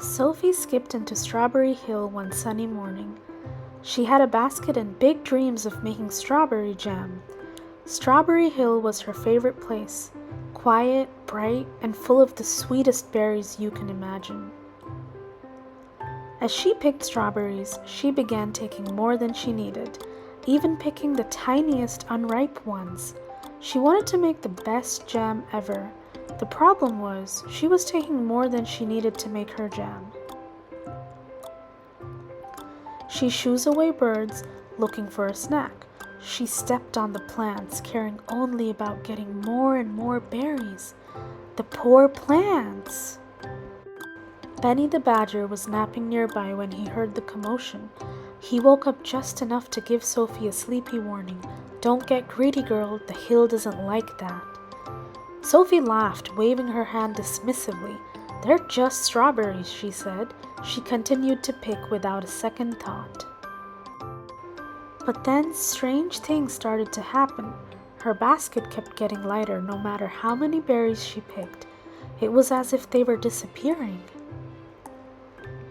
Sophie skipped into Strawberry Hill one sunny morning. She had a basket and big dreams of making strawberry jam. Strawberry Hill was her favorite place, quiet, bright, and full of the sweetest berries you can imagine. As she picked strawberries, she began taking more than she needed, even picking the tiniest unripe ones. She wanted to make the best jam ever. The problem was, she was taking more than she needed to make her jam. She shoos away birds, looking for a snack. She stepped on the plants, caring only about getting more and more berries. The poor plants! Benny the Badger was napping nearby when he heard the commotion. He woke up just enough to give Sophie a sleepy warning. "Don't get greedy, girl. The hill doesn't like that." Sophie laughed, waving her hand dismissively. "They're just strawberries," she said. She continued to pick without a second thought. But then strange things started to happen. Her basket kept getting lighter no matter how many berries she picked. It was as if they were disappearing.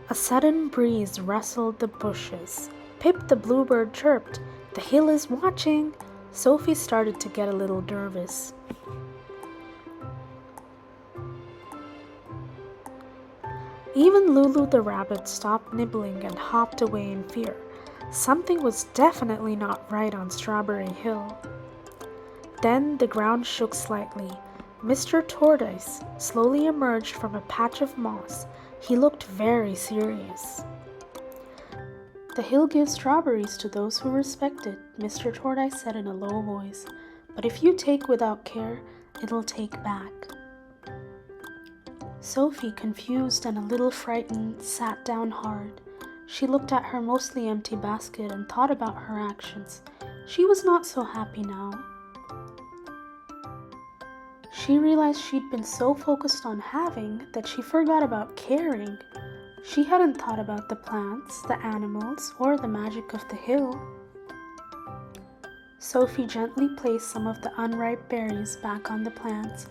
A sudden breeze rustled the bushes. Pip the bluebird chirped, "The hill is watching." Sophie started to get a little nervous. Even Lulu the rabbit stopped nibbling and hopped away in fear. Something was definitely not right on Strawberry Hill. Then the ground shook slightly. Mr. Tortoise slowly emerged from a patch of moss. He looked very serious. "The hill gives strawberries to those who respect it," Mr. Tortoise said in a low voice. "But if you take without care, it'll take back." Sophie, confused and a little frightened, sat down hard. She looked at her mostly empty basket and thought about her actions. She was not so happy now. She realized she'd been so focused on having that she forgot about caring. She hadn't thought about the plants, the animals, or the magic of the hill. Sophie gently placed some of the unripe berries back on the plants.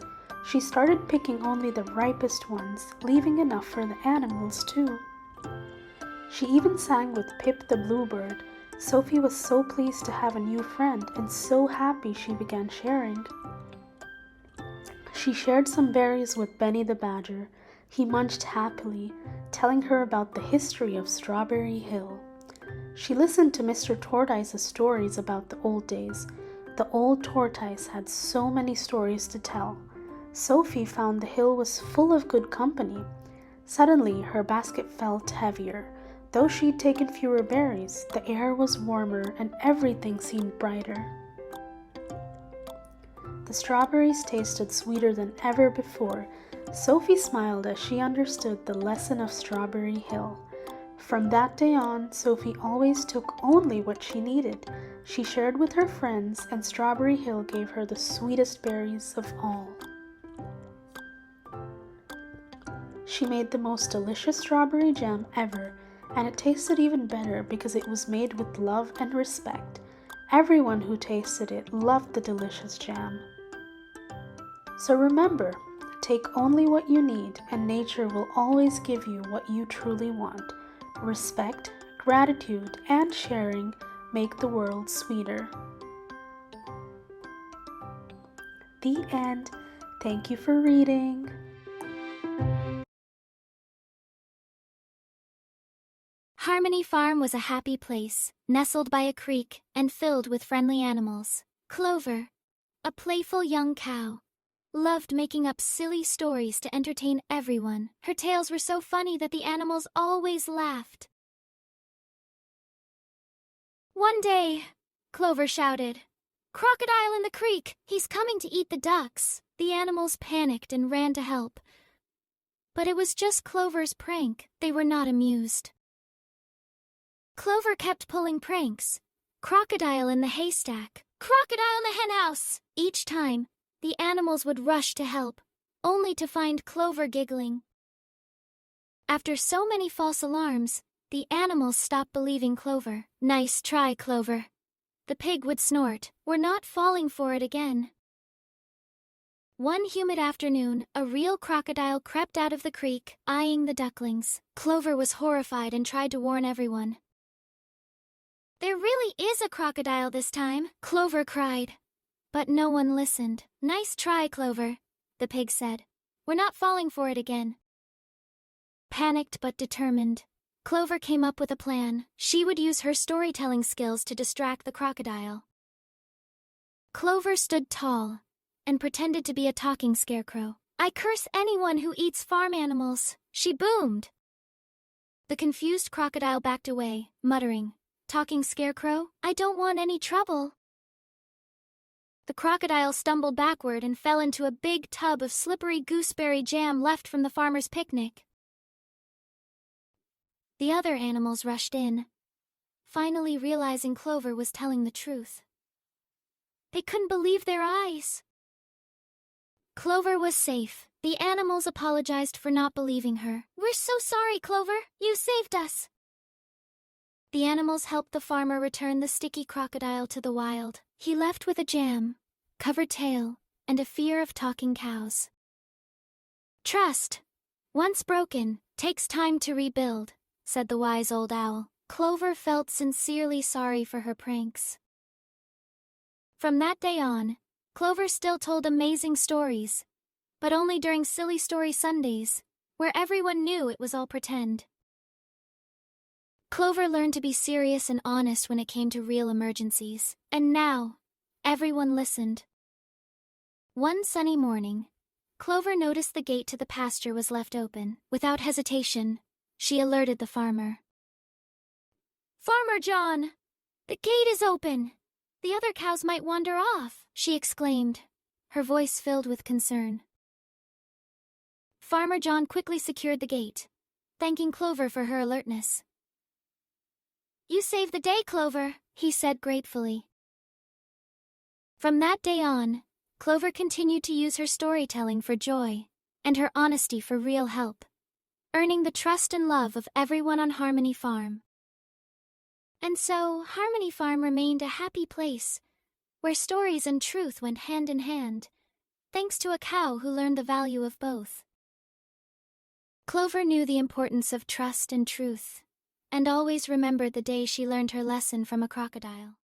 She started picking only the ripest ones, leaving enough for the animals too. She even sang with Pip the bluebird. Sophie was so pleased to have a new friend and so happy she began sharing. She shared some berries with Benny the Badger. He munched happily, telling her about the history of Strawberry Hill. She listened to Mr. Tortoise's stories about the old days. The old tortoise had so many stories to tell. Sophie found the hill was full of good company. Suddenly, her basket felt heavier. Though she'd taken fewer berries, the air was warmer and everything seemed brighter. The strawberries tasted sweeter than ever before. Sophie smiled as she understood the lesson of Strawberry Hill. From that day on, Sophie always took only what she needed. She shared with her friends, and Strawberry Hill gave her the sweetest berries of all. She made the most delicious strawberry jam ever, and it tasted even better because it was made with love and respect. Everyone who tasted it loved the delicious jam. So remember, take only what you need, and nature will always give you what you truly want. Respect, gratitude, and sharing make the world sweeter. The end. Thank you for reading. Harmony Farm was a happy place, nestled by a creek and filled with friendly animals. Clover, a playful young cow, loved making up silly stories to entertain everyone. Her tales were so funny that the animals always laughed. One day, Clover shouted, "Crocodile in the creek! He's coming to eat the ducks!" The animals panicked and ran to help. But it was just Clover's prank. They were not amused. Clover kept pulling pranks. Crocodile in the haystack. Crocodile in the henhouse! Each time, the animals would rush to help, only to find Clover giggling. After so many false alarms, the animals stopped believing Clover. "Nice try, Clover." The pig would snort. "We're not falling for it again." One humid afternoon, a real crocodile crept out of the creek, eyeing the ducklings. Clover was horrified and tried to warn everyone. "There really is a crocodile this time," Clover cried. But no one listened. "Nice try, Clover," the pig said. "We're not falling for it again." Panicked but determined, Clover came up with a plan. She would use her storytelling skills to distract the crocodile. Clover stood tall and pretended to be a talking scarecrow. "I curse anyone who eats farm animals," she boomed. The confused crocodile backed away, muttering, "Talking scarecrow, I don't want any trouble." The crocodile stumbled backward and fell into a big tub of slippery gooseberry jam left from the farmer's picnic. The other animals rushed in, finally realizing Clover was telling the truth. They couldn't believe their eyes. Clover was safe. The animals apologized for not believing her. "We're so sorry, Clover. You saved us." The animals helped the farmer return the sticky crocodile to the wild. He left with a jam, covered tail, and a fear of talking cows. "Trust, once broken, takes time to rebuild," said the wise old owl. Clover felt sincerely sorry for her pranks. From that day on, Clover still told amazing stories, but only during Silly Story Sundays, where everyone knew it was all pretend. Clover learned to be serious and honest when it came to real emergencies, and now, everyone listened. One sunny morning, Clover noticed the gate to the pasture was left open. Without hesitation, she alerted the farmer. "Farmer John, the gate is open. The other cows might wander off," she exclaimed, her voice filled with concern. Farmer John quickly secured the gate, thanking Clover for her alertness. "You saved the day, Clover," he said gratefully. From that day on, Clover continued to use her storytelling for joy and her honesty for real help, earning the trust and love of everyone on Harmony Farm. And so, Harmony Farm remained a happy place where stories and truth went hand in hand, thanks to a cow who learned the value of both. Clover knew the importance of trust and truth, and always remembered the day she learned her lesson from a crocodile.